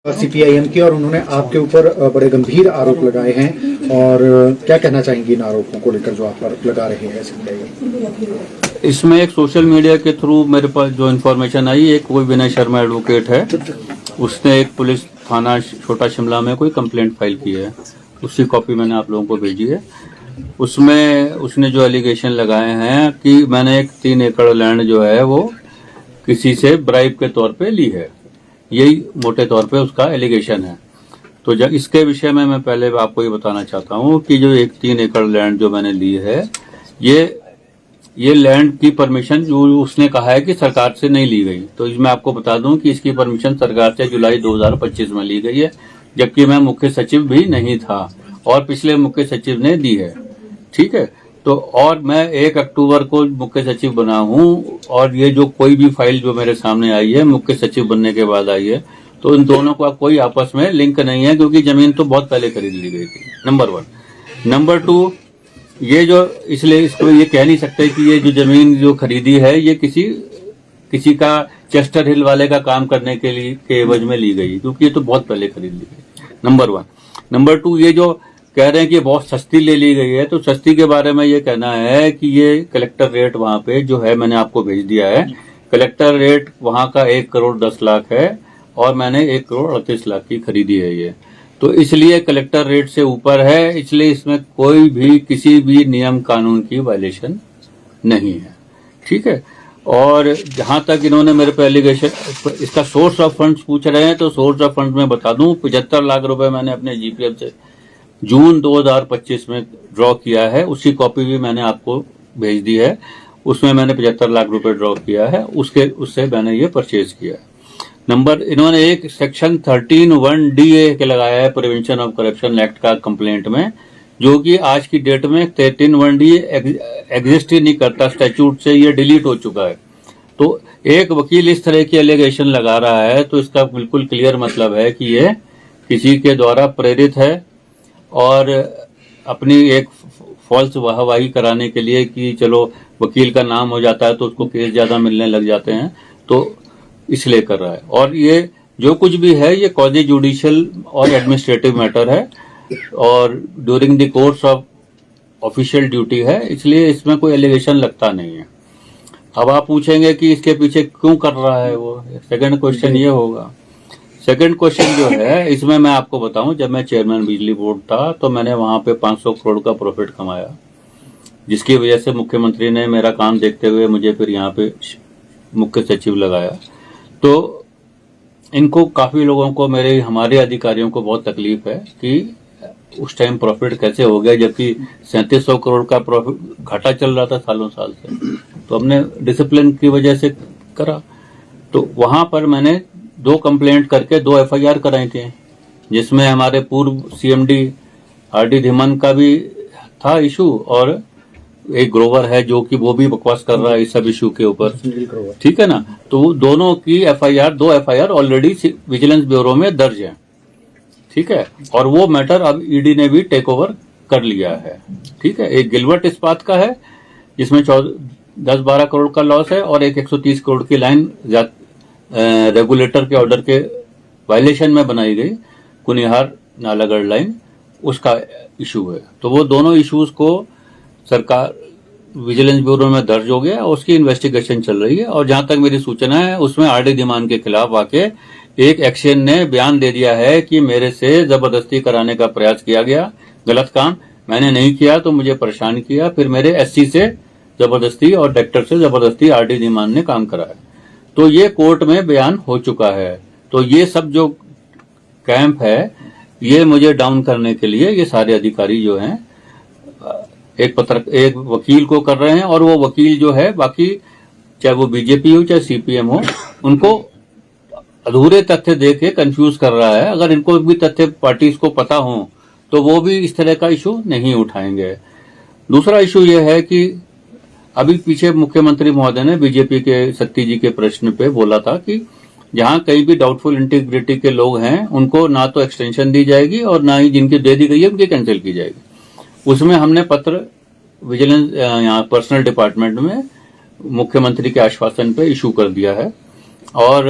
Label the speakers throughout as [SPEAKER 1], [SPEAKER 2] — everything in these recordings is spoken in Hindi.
[SPEAKER 1] सीपीआईएम की, और उन्होंने आपके ऊपर बड़े गंभीर आरोप लगाए हैं, और क्या कहना चाहेंगे इन आरोपों को लेकर जो आप पर लगा रहे हैं सीपीआईएम?
[SPEAKER 2] इसमें एक सोशल मीडिया के थ्रू मेरे पास जो इन्फॉर्मेशन आई, एक कोई विनय शर्मा एडवोकेट है, उसने एक पुलिस थाना छोटा शिमला में कोई कंप्लेंट फाइल की है, उसकी कॉपी मैंने आप लोगों को भेजी है। उसमें उसने जो एलिगेशन लगाए हैं कि मैंने एक 3 एकड़ लैंड जो है वो किसी से ब्राइब के तौर पे ली है, यही मोटे तौर पे उसका एलिगेशन है। तो जब इसके विषय में मैं पहले आपको ये बताना चाहता हूँ कि जो 3 एकड़ लैंड जो मैंने ली है, ये लैंड की परमिशन जो उसने कहा है कि सरकार से नहीं ली गई। तो मैं आपको बता दूं कि इसकी परमिशन सरकार से जुलाई 2025 में ली गई है, जबकि मैं मुख्य सचिव भी नहीं था और पिछले मुख्य सचिव ने दी है। ठीक है, तो और मैं 1 अक्टूबर को मुख्य सचिव बना हूं, और ये जो कोई भी फाइल जो मेरे सामने आई है मुख्य सचिव बनने के बाद आई है, तो इन दोनों का कोई आपस में लिंक नहीं है, क्योंकि जमीन तो बहुत पहले खरीद ली गई थी, नंबर 1। नंबर 2, ये जो इसलिए इसको ये कह नहीं सकते कि ये जो जमीन जो खरीदी है ये किसी का चेस्टर हिल वाले का काम करने के लिए के एवज में ली गई, क्योंकि ये तो बहुत पहले खरीद ली गई, नंबर 1। नंबर 2, ये जो कह रहे हैं कि बहुत सस्ती ले ली गई है, तो सस्ती के बारे में ये कहना है कि ये कलेक्टर रेट वहां पे जो है मैंने आपको भेज दिया है। कलेक्टर रेट वहां का 1 करोड़ 10 लाख है, और मैंने 1 करोड़ 38 लाख की खरीदी है ये, तो इसलिए कलेक्टर रेट से ऊपर है, इसलिए इसमें कोई भी किसी भी नियम कानून की वायलेशन नहीं है। ठीक है, और जहां तक इन्होंने मेरे पे एलिगेशन, इसका सोर्स ऑफ फंड्स पूछ रहे हैं, तो सोर्स ऑफ फंड में बता दूं 75 लाख रुपए मैंने अपने जीपीएफ से जून 2025 में ड्रॉ किया है, उसकी कॉपी भी मैंने आपको भेज दी है। उसमें मैंने 75 लाख रुपए ड्रॉ किया है, उससे मैंने ये परचेज किया है। नंबर, इन्होंने एक सेक्शन 13(1)(DA के लगाया है प्रिवेंशन ऑफ करप्शन एक्ट का कंप्लेंट में, जो कि आज की डेट में 13(1)(DA एग्जिस्ट ही नहीं करता, स्टैट्यूट से ये डिलीट हो चुका है। तो एक वकील इस तरह की एलिगेशन लगा रहा है, तो इसका बिल्कुल क्लियर मतलब है कि ये किसी के द्वारा प्रेरित है, और अपनी एक फॉल्स वाहवाही कराने के लिए कि चलो वकील का नाम हो जाता है तो उसको केस ज्यादा मिलने लग जाते हैं, तो इसलिए कर रहा है। और ये जो कुछ भी है ये क्वाजी जुडिशियल और एडमिनिस्ट्रेटिव मैटर है, और during the course of official duty है, इसलिए इसमें कोई एलिगेशन लगता नहीं है। अब आप पूछेंगे कि इसके पीछे क्यों कर रहा है वो, सेकंड क्वेश्चन ये होगा। सेकंड क्वेश्चन जो है इसमें मैं आपको बताऊं, जब मैं चेयरमैन बिजली बोर्ड था तो मैंने वहां पे 500 करोड़ का प्रॉफिट कमाया, जिसकी वजह से मुख्यमंत्री ने मेरा काम देखते हुए मुझे फिर यहाँ पे मुख्य सचिव लगाया। तो इनको काफी लोगों को, हमारे अधिकारियों को बहुत तकलीफ है कि उस टाइम प्रॉफिट कैसे हो गया, जबकि 3700 करोड़ का प्रॉफिट घाटा चल रहा था सालों साल से। तो हमने डिसिप्लिन की वजह से करा। तो वहां पर मैंने 2 कंप्लेंट करके 2 एफआईआर कराई थी, जिसमें हमारे पूर्व सीएमडी आरडी धीमान का भी था इशू, और एक ग्रोवर है जो कि वो भी बकवास कर रहा है इस सब इशू के ऊपर। ठीक है ना, तो दोनों की FIR 2 FIR already vigilance bureau में दर्ज है। ठीक है, और वो मैटर अब ईडी ने भी टेक ओवर कर लिया है। ठीक है, एक गिलबर्ट इस्पात का है जिसमें 10-12 करोड़ का लॉस है, और एक 130 करोड़ की लाइन रेगुलेटर के ऑर्डर के वायलेशन में बनाई गई, कुनिहार नालागढ़ लाइन, उसका इशू है। तो वो दोनों इश्यूज को सरकार विजिलेंस ब्यूरो में दर्ज हो गया, उसकी इन्वेस्टिगेशन चल रही है। और जहां तक मेरी सूचना है उसमें आरडी धीमान के खिलाफ आके एक एक्शन ने बयान दे दिया है कि मेरे से जबरदस्ती कराने का प्रयास किया गया, गलत काम मैंने नहीं किया, तो मुझे परेशान किया, फिर मेरे एससी से जबरदस्ती और डायरेक्टर से जबरदस्ती आरडी धीमान ने काम कराया। तो ये कोर्ट में बयान हो चुका है। तो ये सब जो कैंप है ये मुझे डाउन करने के लिए ये सारे अधिकारी जो हैं एक वकील को कर रहे हैं, और वो वकील जो है बाकी चाहे वो बीजेपी हो चाहे सीपीएम हो, उनको अधूरे तथ्य दे के कंफ्यूज कर रहा है। अगर इनको भी तथ्य पार्टीज को पता हो तो वो भी इस तरह का इशू नहीं उठाएंगे। दूसरा इशू ये है कि अभी पीछे मुख्यमंत्री महोदय ने बीजेपी के शक्ति जी के प्रश्न पे बोला था कि जहां कहीं भी डाउटफुल इंटीग्रिटी के लोग हैं उनको ना तो एक्सटेंशन दी जाएगी और ना ही जिनकी दे दी गई है उनकी कैंसिल की जाएगी। उसमें हमने पत्र विजिलेंस यहाँ पर्सनल डिपार्टमेंट में मुख्यमंत्री के आश्वासन पे इशू कर दिया है, और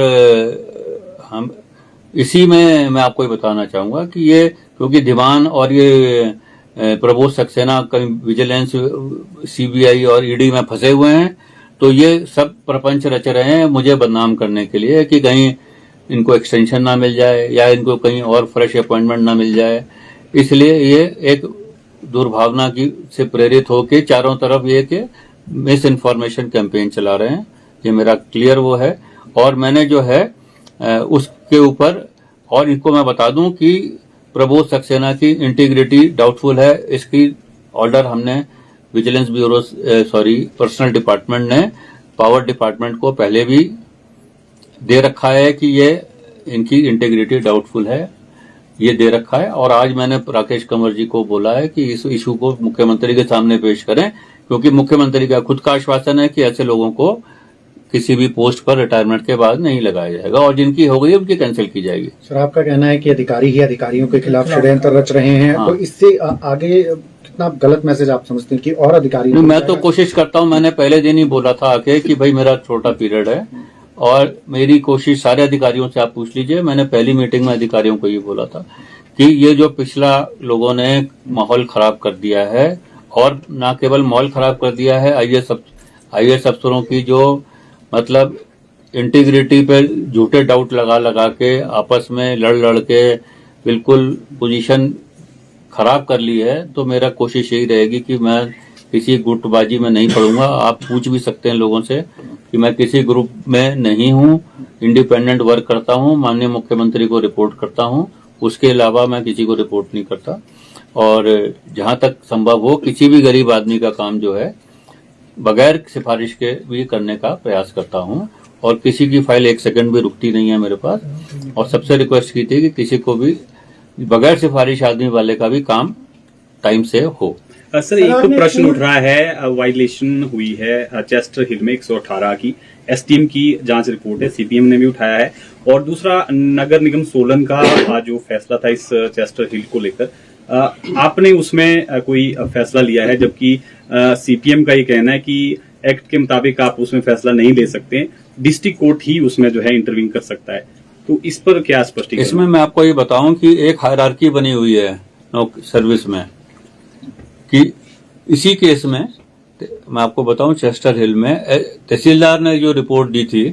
[SPEAKER 2] हम इसी में मैं आपको ये बताना चाहूंगा कि ये क्योंकि दीवान और ये प्रबोध सक्सेना कहीं विजिलेंस, सीबीआई और ईडी में फंसे हुए हैं, तो ये सब प्रपंच रच रहे हैं मुझे बदनाम करने के लिए कि कहीं इनको एक्सटेंशन ना मिल जाए या इनको कहीं और फ्रेश अपॉइंटमेंट ना मिल जाए। इसलिए ये एक दुर्भावना की से प्रेरित होकर चारों तरफ ये कि मिस इन्फॉर्मेशन कैंपेन चला रहे हैं, ये मेरा क्लियर वो है। और मैंने जो है उसके ऊपर और इनको मैं बता दूं कि प्रबोध सक्सेना की इंटीग्रिटी डाउटफुल है, इसकी ऑर्डर हमने विजिलेंस ब्यूरो पर्सनल डिपार्टमेंट ने पावर डिपार्टमेंट को पहले भी दे रखा है कि ये इनकी इंटीग्रिटी डाउटफुल है, ये दे रखा है। और आज मैंने राकेश कंवर जी को बोला है कि इस इशू को मुख्यमंत्री के सामने पेश करें, क्योंकि मुख्यमंत्री का खुद का आश्वासन है कि ऐसे लोगों को किसी भी पोस्ट पर रिटायरमेंट के बाद नहीं लगाया जाएगा और जिनकी हो गई उनकी कैंसिल की जाएगी।
[SPEAKER 1] सर, आपका कहना है कि अधिकारी ही अधिकारियों के खिलाफ षड्यंत्र रच रहे हैं,
[SPEAKER 2] हाँ।
[SPEAKER 1] तो इससे आगे कितना गलत मैसेज आप समझते हैं कि और अधिकारी?
[SPEAKER 2] मैं तो कोशिश करता हूं, मैंने पहले दिन ही बोला था आके कि भाई मेरा छोटा पीरियड है और मेरी कोशिश सारे अधिकारियों से आप पूछ लीजिए, मैंने पहली मीटिंग में अधिकारियों को ये बोला था कि ये जो पिछला लोगों ने माहौल खराब कर दिया है, और ना केवल माहौल खराब कर दिया है, आईएएस अफसरों की जो मतलब इंटीग्रिटी पे झूठे डाउट लगा लगा के आपस में लड़ के बिल्कुल पोजीशन खराब कर ली है। तो मेरा कोशिश यही रहेगी कि मैं किसी गुटबाजी में नहीं पड़ूंगा। आप पूछ भी सकते हैं लोगों से कि मैं किसी ग्रुप में नहीं हूं, इंडिपेंडेंट वर्क करता हूं, माननीय मुख्यमंत्री को रिपोर्ट करता हूं, उसके अलावा मैं किसी को रिपोर्ट नहीं करता। और जहां तक संभव हो किसी भी गरीब आदमी का काम जो है बगैर सिफारिश के भी करने का प्रयास करता हूं, और किसी की फाइल एक सेकंड भी रुकती नहीं है मेरे पास। और सबसे रिक्वेस्ट की थी कि किसी को भी बगैर सिफारिश आदमी वाले का भी काम टाइम से हो।
[SPEAKER 3] सर, एक प्रश्न उठ रहा है, वायलेशन हुई है चेस्टर हिल में 118 की, एसटीएम की जांच रिपोर्ट है, सीपीएम ने भी उठाया है। और दूसरा, नगर निगम सोलन का जो फैसला था इस चेस्टर हिल को लेकर, आपने उसमें कोई फैसला लिया है, जबकि सीपीएम का ये कहना है कि एक्ट के मुताबिक आप उसमें फैसला नहीं ले सकते, डिस्ट्रिक्ट कोर्ट ही उसमें जो है इंटरवीन कर सकता है। तो इस पर क्या स्पष्टीकरण?
[SPEAKER 2] इसमें मैं आपको ये बताऊं कि एक हायरार्की बनी हुई है सर्विस में, कि इसी केस में मैं आपको बताऊं चेस्टर हिल में तहसीलदार ने जो रिपोर्ट दी थी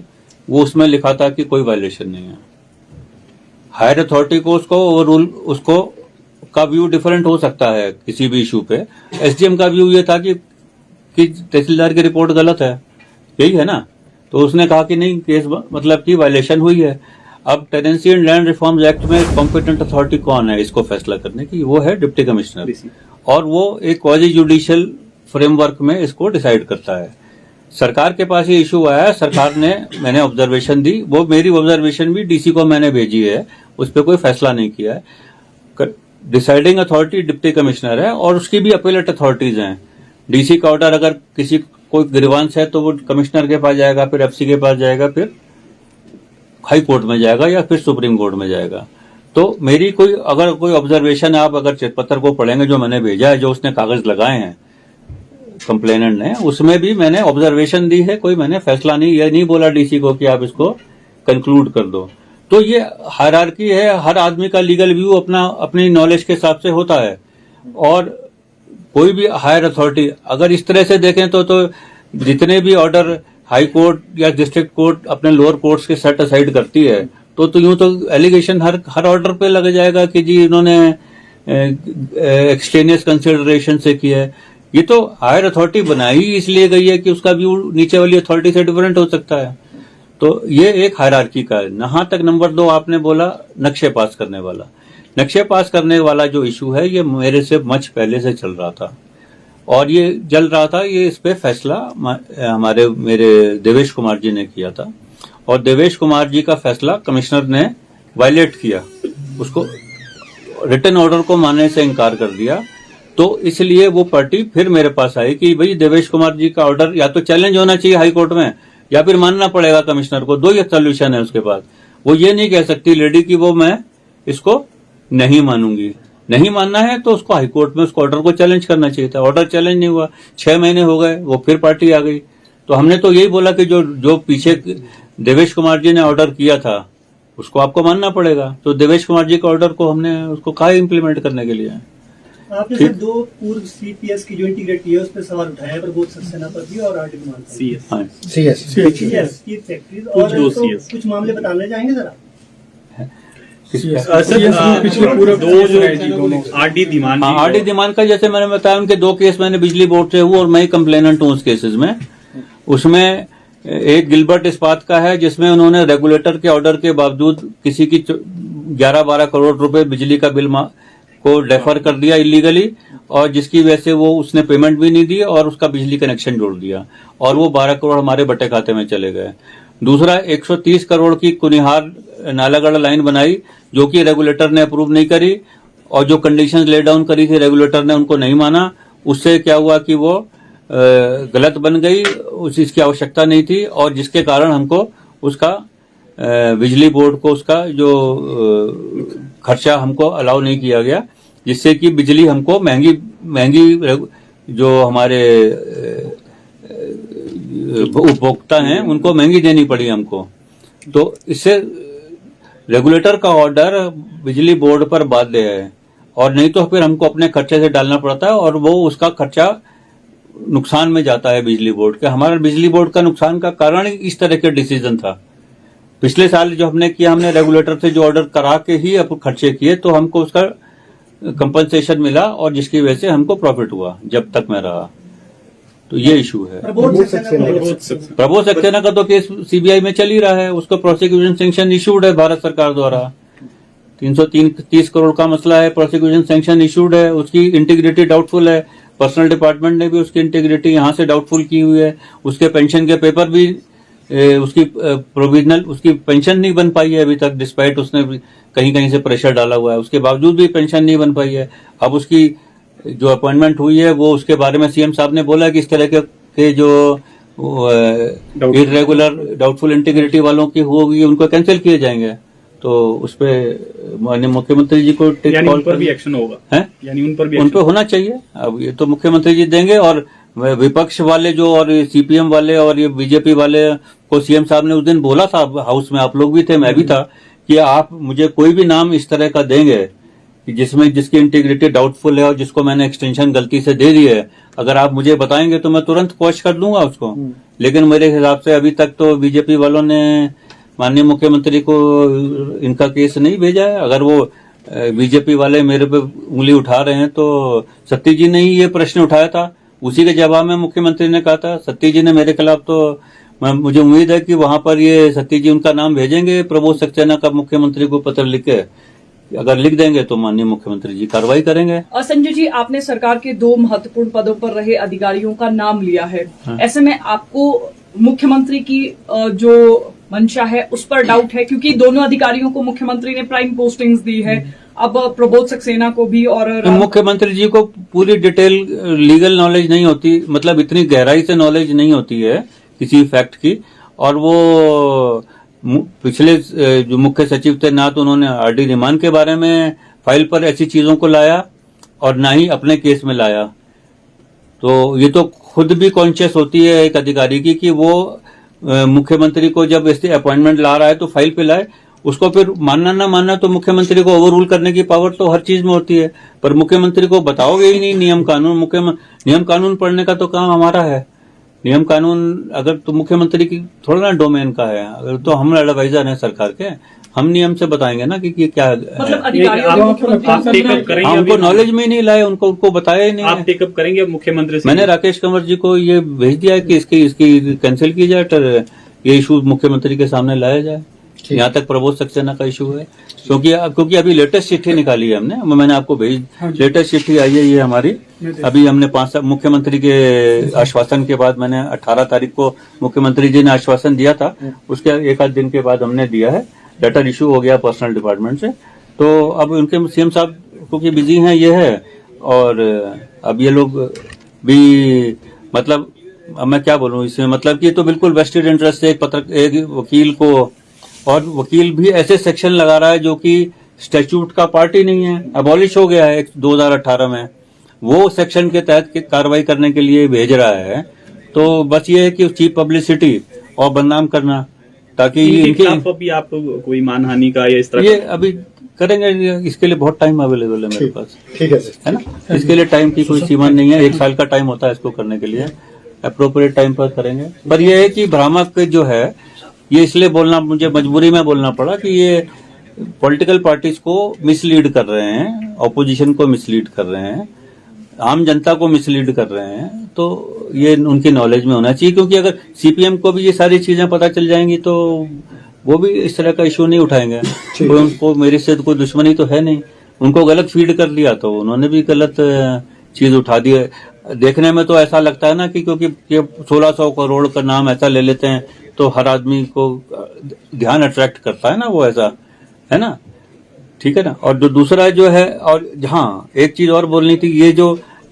[SPEAKER 2] वो उसमें लिखा था कि कोई वायलेशन नहीं है। हायर अथॉरिटी को उसको ओवररूल उसको का व्यू डिफरेंट हो सकता है किसी भी इशू पे। एसडीएम का व्यू ये था कि तहसीलदार की रिपोर्ट गलत है, यही है ना। तो उसने कहा कि नहीं, केस मतलब की वायलेशन हुई है। अब tenancy and land reforms act में कॉम्पिटेंट अथॉरिटी कौन है इसको फैसला करने की? वो है डिप्टी कमिश्नर, और वो एक क्वाजी जुडिशियल फ्रेमवर्क में इसको डिसाइड करता है। सरकार के पास ये इशू आया, सरकार ने, मैंने ऑब्जर्वेशन दी, वो मेरी ऑब्जर्वेशन भी डीसी को मैंने भेजी है, उस पर कोई फैसला नहीं किया है। डिसाइडिंग अथॉरिटी डिप्टी कमिश्नर है और उसकी भी अपीलेट अथॉरिटीज हैं। डीसी का ऑर्डर अगर किसी कोई ग्रीवांस है तो वो कमिश्नर के पास जाएगा, फिर एफसी के पास जाएगा, फिर हाई कोर्ट में जाएगा या फिर सुप्रीम कोर्ट में जाएगा। तो मेरी कोई अगर कोई ऑब्जर्वेशन है, आप अगर चिटपत्र को पढ़ेंगे जो मैंने भेजा है, जो उसने कागज लगाए हैं कंप्लेनेंट ने, उसमें भी मैंने ऑब्जर्वेशन दी है, कोई मैंने फैसला नहीं, ये नहीं बोला डीसी को कि आप इसको कंक्लूड कर दो। तो ये हायरार्की है, हर आदमी का लीगल व्यू अपनी नॉलेज के हिसाब से होता है। और कोई भी हायर अथॉरिटी अगर इस तरह से देखें तो जितने भी ऑर्डर हाई कोर्ट या डिस्ट्रिक्ट कोर्ट अपने लोअर कोर्ट्स के सेट असाइड करती है, तो यूं तो एलिगेशन हर ऑर्डर पे लग जाएगा कि जी इन्होंने एक्सटेनियस कंसिडरेशन से किया है। ये तो हायर अथॉरिटी बनाई इसलिए गई है कि उसका व्यू नीचे वाली अथॉरिटी से डिफरेंट हो सकता है। तो ये एक हायरार्की का है। नहां तक नंबर 2 आपने बोला नक्शे पास करने वाला। नक्शे पास करने वाला जो इशू है ये मेरे से मच पहले से चल रहा था और ये चल रहा था। ये इस पे फैसला मेरे देवेश कुमार जी ने किया था और देवेश कुमार जी का फैसला कमिश्नर ने वायलेट किया, उसको रिटन ऑर्डर को मानने से इनकार कर दिया। तो इसलिए वो पार्टी फिर मेरे पास आई कि भाई देवेश कुमार जी का ऑर्डर या तो चैलेंज होना चाहिए हाई कोर्ट में या फिर मानना पड़ेगा कमिश्नर को। 2 ही सोल्यूशन है उसके पास। वो ये नहीं कह सकती लेडी कि वो मैं इसको नहीं मानूंगी। नहीं मानना है तो उसको हाई कोर्ट में उसको ऑर्डर को चैलेंज करना चाहिए था। ऑर्डर चैलेंज नहीं हुआ, 6 महीने हो गए, वो फिर पार्टी आ गई। तो हमने तो यही बोला कि जो पीछे देवेश कुमार जी ने ऑर्डर किया था उसको आपको मानना पड़ेगा। तो देवेश कुमार जी के ऑर्डर को हमने उसको कहा इम्प्लीमेंट करने के लिए।
[SPEAKER 4] आपने सर दो पूर्व सीपीएस की जो इंटीग्रिटी है उस पर सवाल उठाया है प्रबोध सक्सेना पर भी और आरडी कुमार पर भी।
[SPEAKER 2] हाँ।
[SPEAKER 1] CS
[SPEAKER 4] चीफ सेक्रेटरी और
[SPEAKER 3] दो
[SPEAKER 4] तो
[SPEAKER 3] CS
[SPEAKER 4] कुछ मामले बताने जाएंगे सर आप?
[SPEAKER 3] सर दो जो आरडी धीमान
[SPEAKER 2] हाँ, आरडी धीमान का जैसे मैंने बताया, उनके 2 केस मैंने बिजली बोर्ड से हुए और मैं ही कंप्लेनेंट हूँ उस केसेस में। उसमें एक गिलबर्ट इस्पात का है जिसमें उन्होंने रेगुलेटर के ऑर्डर के बावजूद किसी की 11-12 करोड़ रुपए बिजली का बिल को डेफर कर दिया इलीगली, और जिसकी वजह से वो उसने पेमेंट भी नहीं दी और उसका बिजली कनेक्शन जोड़ दिया और वो 12 करोड़ हमारे बटे खाते में चले गए। दूसरा 130 करोड़ की कुनिहार नालागढ़ लाइन बनाई जो कि रेगुलेटर ने अप्रूव नहीं करी, और जो कंडीशंस ले डाउन करी थी रेगुलेटर ने उनको नहीं माना। उससे क्या हुआ कि वो गलत बन गई, इसकी आवश्यकता नहीं थी, और जिसके कारण हमको उसका बिजली बोर्ड को उसका जो खर्चा हमको अलाउ नहीं किया गया, जिससे कि बिजली हमको महंगी जो हमारे उपभोक्ता हैं उनको महंगी देनी पड़ी हमको। तो इससे रेगुलेटर का ऑर्डर बिजली बोर्ड पर बाध्य है, और नहीं तो फिर हमको अपने खर्चे से डालना पड़ता है और वो उसका खर्चा नुकसान में जाता है बिजली बोर्ड के। हमारा बिजली बोर्ड का नुकसान का कारण इस तरह के डिसीजन था। पिछले साल जो हमने किया, हमने रेगुलेटर से जो ऑर्डर करा के ही अब खर्चे किए, तो हमको उसका कंपनसेशन मिला और जिसकी वजह से हमको प्रॉफिट हुआ जब तक मैं रहा। तो ये इशू है। प्रबोध सक्सेना का तो केस सीबीआई में चल ही रहा है, उसको प्रोसिक्यूशन सैंक्शन इशूड है भारत सरकार द्वारा। 330 करोड़ का मसला है, प्रोसिक्यूशन सैंक्शन इशूड है, उसकी इंटीग्रिटी डाउटफुल है। पर्सनल डिपार्टमेंट ने भी उसकी इंटीग्रिटी यहां से डाउटफुल की हुई है। उसके पेंशन के पेपर भी उसकी प्रोविजनल उसकी पेंशन नहीं बन पाई है अभी तक, डिस्पाइट उसने कहीं कहीं से प्रेशर डाला हुआ है, उसके बावजूद भी पेंशन नहीं बन पाई है। अब उसकी जो अपॉइंटमेंट हुई है वो उसके बारे में सीएम साहब ने बोला कि इस तरह के जो इरेगुलर डाउटफुल इंटीग्रिटी वालों की होगी उनको कैंसिल किए जाएंगे। तो उस पर माननीय मुख्यमंत्री जी को
[SPEAKER 3] यानी उन पर भी एक्शन होगा
[SPEAKER 2] है,
[SPEAKER 3] यानी उन पर भी
[SPEAKER 2] उन पर होना चाहिए। अब ये तो मुख्यमंत्री जी देंगे, और विपक्ष वाले जो और सीपीएम वाले और ये बीजेपी वाले को सीएम साहब ने उस दिन बोला था हाउस में, आप लोग भी थे, मैं भी था, कि आप मुझे कोई भी नाम इस तरह का देंगे कि जिसकी इंटीग्रिटी डाउटफुल है और जिसको मैंने एक्सटेंशन गलती से दे दी है, अगर आप मुझे बताएंगे तो मैं तुरंत क्वेश कर दूंगा उसको। लेकिन मेरे हिसाब से अभी तक तो बीजेपी वालों ने माननीय मुख्यमंत्री को इनका केस नहीं भेजा है। अगर वो बीजेपी वाले मेरे पे उंगली उठा रहे हैं तो सत्ती जी ने ही ये प्रश्न उठाया था, उसी के जवाब में मुख्यमंत्री ने कहा था। सत्ती जी ने मेरे खिलाफ, तो मुझे उम्मीद है कि वहां पर ये सत्ती जी उनका नाम भेजेंगे प्रबोध सक्सेना का मुख्यमंत्री को पत्र लिख के, अगर लिख देंगे तो माननीय मुख्यमंत्री जी कार्रवाई करेंगे।
[SPEAKER 5] और संजय जी, आपने सरकार के 2 महत्वपूर्ण पदों पर रहे अधिकारियों का नाम लिया है,
[SPEAKER 2] हाँ।
[SPEAKER 5] ऐसे में आपको मुख्यमंत्री की जो मंशा है उस पर डाउट है, क्योंकि दोनों अधिकारियों को मुख्यमंत्री ने प्राइम पोस्टिंग्स दी है, अब प्रबोध सक्सेना को भी। और
[SPEAKER 2] मुख्यमंत्री जी को पूरी डिटेल लीगल नॉलेज नहीं होती, मतलब इतनी गहराई से नॉलेज नहीं होती है किसी फैक्ट की, और वो पिछले जो मुख्य सचिव थे ना तो उन्होंने आरडी धीमान के बारे में फाइल पर ऐसी चीजों को लाया और ना ही अपने केस में लाया। तो ये तो खुद भी कॉन्शियस होती है एक अधिकारी की कि वो मुख्यमंत्री को जब ऐसे अपॉइंटमेंट ला रहा है तो फाइल पे लाए, उसको फिर मानना ना मानना तो मुख्यमंत्री को ओवररूल करने की पावर तो हर चीज में होती है, पर मुख्यमंत्री को बताओगे ही नहीं नियम कानून। नियम कानून पढ़ने का तो काम हमारा है। नियम कानून अगर तो मुख्यमंत्री की थोड़ा ना डोमेन का है, अगर तो हम एडवाइजर हैं सरकार के, हम नियम से बताएंगे ना कि क्या
[SPEAKER 5] मतलब अधिकारियों को
[SPEAKER 2] हमको नॉलेज में ही नहीं लाए, उनको बताया ही नहीं।
[SPEAKER 3] आप टेकअप करेंगे मुख्यमंत्री से?
[SPEAKER 2] मैंने राकेश कंवर जी को ये भेज दिया है कि इसकी कैंसिल की जाए, ये इशू मुख्यमंत्री के सामने लाया जाए। यहाँ तक प्रबोध सक्सेना का इशू है, क्योंकि अभी लेटेस्ट चिट्ठी निकाली है हमने, मैंने आपको भेज, लेटेस्ट चिट्ठी आई है ये हमारी। अभी हमने 5 मुख्यमंत्री के आश्वासन के बाद, मैंने 18 तारीख को मुख्यमंत्री जी ने आश्वासन दिया था, उसके 1 आध दिन के बाद हमने दिया है। लेटर इशू हो गया पर्सनल डिपार्टमेंट से, तो अब उनके सीएम साहब क्योंकि बिजी हैं ये है, और अब ये लोग भी मतलब अब मैं क्या बोलूं इसमें, मतलब कि तो बिल्कुल वेस्टेड इंटरेस्ट से एक वकील को, और वकील भी ऐसे सेक्शन लगा रहा है जो कि स्टैट्यूट का पार्ट ही नहीं है, अबॉलिश हो गया है 2018 में, वो सेक्शन के तहत कार्रवाई करने के लिए भेज रहा है। तो बस ये है कि चीप पब्लिसिटी और बदनाम करना, ताकि
[SPEAKER 3] इनके
[SPEAKER 2] इनके
[SPEAKER 3] खिलाफ अभी आप कोई मानहानि का या इस तरह
[SPEAKER 2] ये अभी करेंगे, इसके लिए बहुत टाइम अवेलेबल है मेरे पास,
[SPEAKER 1] ठीक है सर।
[SPEAKER 2] है ना। इसके लिए टाइम की कोई सीमा नहीं है, 1 साल का टाइम होता है इसको करने के लिए, अप्रोप्रिएट टाइम पर करेंगे। पर यह है कि भ्रामक जो है ये इसलिए बोलना, मुझे मजबूरी में बोलना पड़ा कि ये पॉलिटिकल पार्टीज को मिसलीड कर रहे हैं, ऑपोजिशन को मिसलीड कर रहे हैं, आम जनता को मिसलीड कर रहे हैं। तो ये उनकी नॉलेज में होना चाहिए, क्योंकि अगर सीपीएम को भी ये सारी चीजें पता चल जाएंगी तो वो भी इस तरह का इशू नहीं उठाएंगे। कोई उनको मेरे से तो कोई दुश्मनी तो है नहीं, उनको गलत फीड कर दिया तो उन्होंने भी गलत चीज उठा दी है। देखने में तो ऐसा लगता है ना कि क्योंकि ये 1600 करोड़ का नाम ऐसा ले लेते हैं तो हर आदमी को ध्यान अट्रैक्ट करता है ना, वो ऐसा है ना, ठीक है ना। और जो दूसरा जो है, और हाँ एक चीज और बोलनी थी,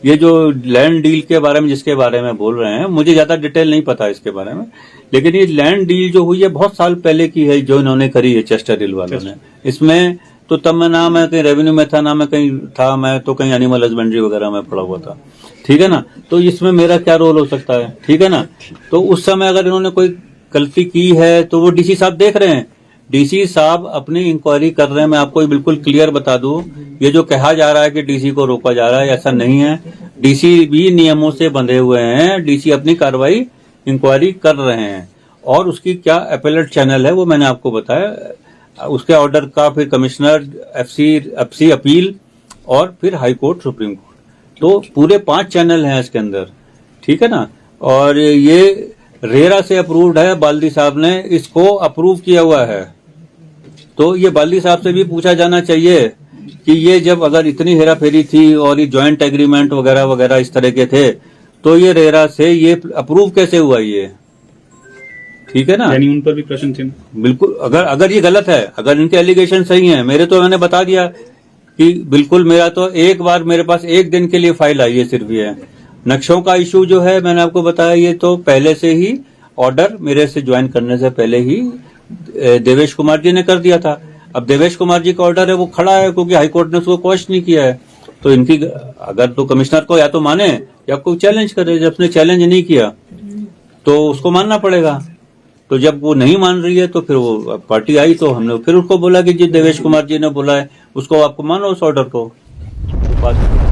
[SPEAKER 2] ये जो लैंड डील के बारे में जिसके बारे में बोल रहे हैं, मुझे ज्यादा डिटेल नहीं पता इसके बारे में, लेकिन ये लैंड डील जो हुई है बहुत साल पहले की है, जो इन्होंने करी है चेस्टर हिल वालों ने। इसमें तो तब मैं ना मैं कहीं रेवेन्यू में था, ना मैं कहीं था, मैं तो कहीं एनिमल हस्बेंड्री वगैरह में पड़ा हुआ था, ठीक है ना। तो इसमें मेरा क्या रोल हो सकता है, ठीक है ना। तो उस समय अगर इन्होंने कोई गलती की है तो वो डीसी साहब देख रहे हैं, डीसी साहब अपनी इंक्वायरी कर रहे हैं। मैं आपको बिल्कुल क्लियर बता दूं, ये जो कहा जा रहा है कि डीसी को रोका जा रहा है, ऐसा नहीं है। डीसी भी नियमों से बंधे हुए हैं, डीसी अपनी कार्रवाई इंक्वायरी कर रहे हैं, और उसकी क्या अपीलेट चैनल है वो मैंने आपको बताया। उसके ऑर्डर का फिर कमिश्नर, एफसी अपील, और फिर हाई कोर्ट, सुप्रीम कोर्ट, तो पूरे 5 चैनल हैं इसके अंदर, ठीक है ना। और ये रेरा से अप्रूव्ड है, बाल्दी साहब ने इसको अप्रूव किया हुआ है। तो ये बाल्दी साहब से भी पूछा जाना चाहिए कि ये जब अगर इतनी हेरा फेरी थी और ये जॉइंट एग्रीमेंट वगैरह वगैरह इस तरह के थे, तो ये रेरा से ये अप्रूव कैसे हुआ ये, ठीक है ना।
[SPEAKER 3] यानी उन पर भी प्रश्न चिन्ह।
[SPEAKER 2] बिल्कुल, अगर ये गलत है, अगर इनके एलिगेशन सही हैं, मेरे तो मैंने बता दिया कि बिल्कुल, मेरा तो एक बार मेरे पास 1 दिन के लिए फाइल आई है सिर्फ। ये नक्शों का इशू जो है मैंने आपको बताया, ये तो पहले से ही ऑर्डर मेरे से ज्वाइन करने से पहले ही देवेश कुमार जी ने कर दिया था। अब देवेश कुमार जी का ऑर्डर है वो खड़ा है, क्योंकि हाईकोर्ट ने उसको क्वेश्चन नहीं किया है। तो इनकी अगर तो कमिश्नर को या तो माने या कोई चैलेंज करे। जब उसने चैलेंज नहीं किया तो उसको मानना पड़ेगा। तो जब वो नहीं मान रही है तो फिर वो पार्टी आई, तो हमने फिर उसको बोला कि जी देवेश कुमार जी ने बोला है, उसको आपको मानो उस ऑर्डर को। बात